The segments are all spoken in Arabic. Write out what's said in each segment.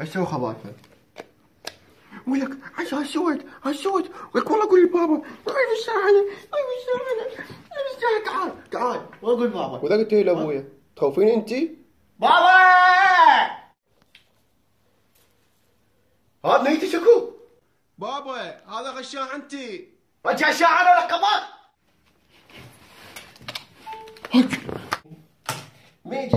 ايش تسوي خباثة؟ ولك عشان هالسود ولك والله قول لبابا ايش الشاحنة تعال ما اقول بابا. واذا قلت له لابويا تخوفين انتي؟ بابا هذا نيتي شكو؟ بابا هذا غشاش انتي. رجع شاحنة ولا كبار؟ ما يجي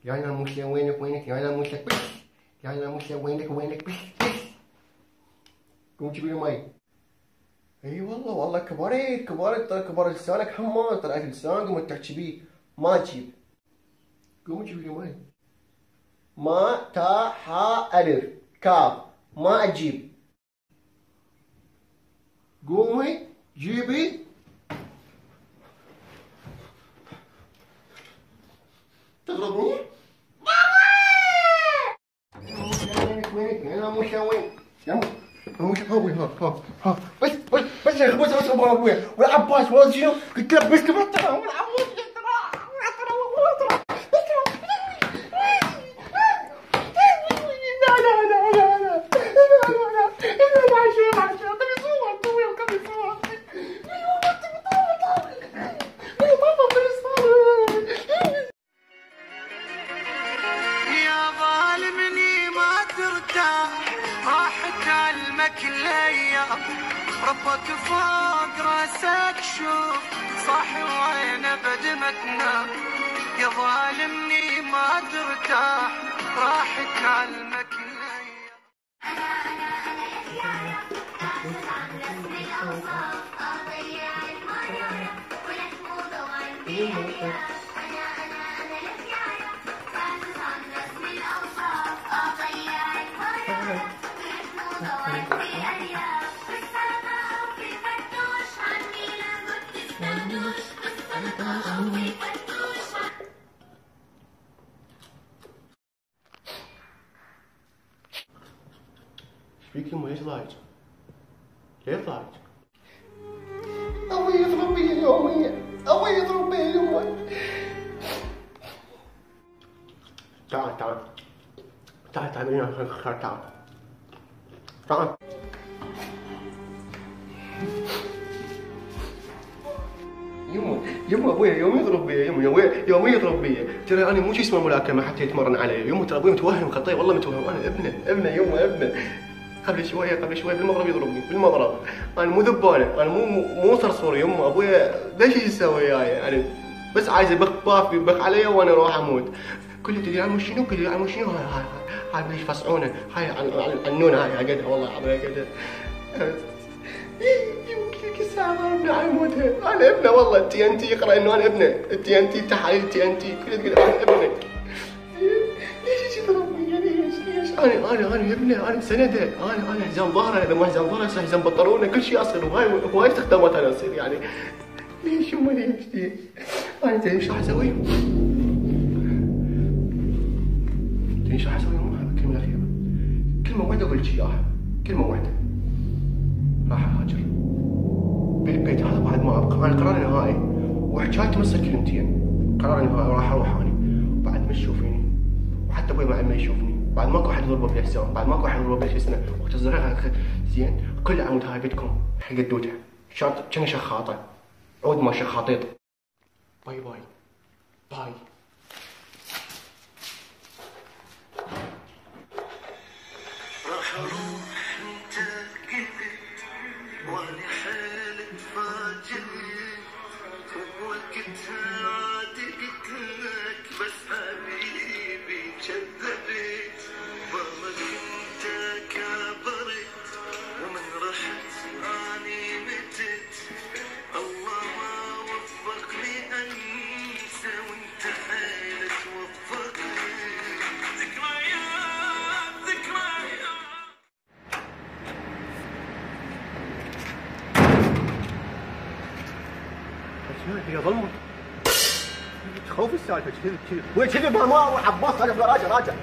يا انا موسى وينك يا انا موسى يا انا موسى وينك بس قوم جيب لي مي. اي والله كبرت لسانك حمار طلعت لسانك قوم تحكي بيه ما تجيب. قوم جيب لي مي. ما تا ح الف كاف ما اجيب. قومي جيبي. تضربني؟ وينك انا موسى وين؟ يا موسى ابوي ها بس ابويا والعباس ولا شنو قلت له بس ترى والعباس كل ايام ربك فوق راسك شوف صاحي وين ابد ما تنام يا ظالمني ما ترتاح راح كلمك كل ايام. فيك يمه ليش ضايج؟ ليش ضايج؟ ابوي يضرب بي اليومية ابوي يضرب بي اليومية. تعال تعال يمه ابوي يوم يضرب بي يوم يضرب بي ترى انا مو شي اسمه ملاكمه حتى يتمرن علي. يمه ترى ابوي متوهم خطيه والله متوهم. انا ابنه يمه ابنه. قبل شويه بالمغرب يضربني بالمغرب. انا مو ذبانه انا مو صرصور. يمه ابوي ليش يسوي وياي يعني بس عايز يبخ علي وانا اروح اموت. كل تدري عن شنو هاي ليش فصعونه هاي عنونه هاي عقدها والله عقدها. يمكن الساعة ابنه على موتها. انا ابنه والله التي ان تي يقرا انه انا ابنه. التي ان تي تحاليل التي ان تي كل تقول انا ابنك. ليش تضربني ليش انا ابنه انا سنده انا حزام ظهره اذا مو حزام ظهره يصير حزام بنطلونه كل شيء اصير وهاي استخدامات انا اصير يعني ليش يمه ليش انا تدري ايش راح اسوي؟ تدري ايش راح اسوي يمه؟ الكلمه الاخيره كلمه واحده اقول لك اياها كلمه واحده راح اهاجر بالبيت هذا بعد ما ابقى. انا قرار نهائي وحكايتي ما تصير كلمتين. قرار نهائي راح اروح اني وبعد ما تشوفيني وحتى ابوي ما يشوفني بعد ماكو احد يضربه بلسان بعد ماكو احد يضربه بلسانه وقت الزرع زين كل عمود هاي بيتكم حقدوتها شاط كنا شخاطه عود ما شخاطيط. باي باي باي. راح اروح انت قلت وانا حالة فاجئت ووقتها عادي قلت لك بس حبيبي كذبت والله كنت كبرت ومن رحت اني متت الله ما وفقني انسى وانت حيل توفقني. هي ظلمت تخوف الساعة. السالفه كذي كذي وكذي بهالماء وعباس راجع راجع راجع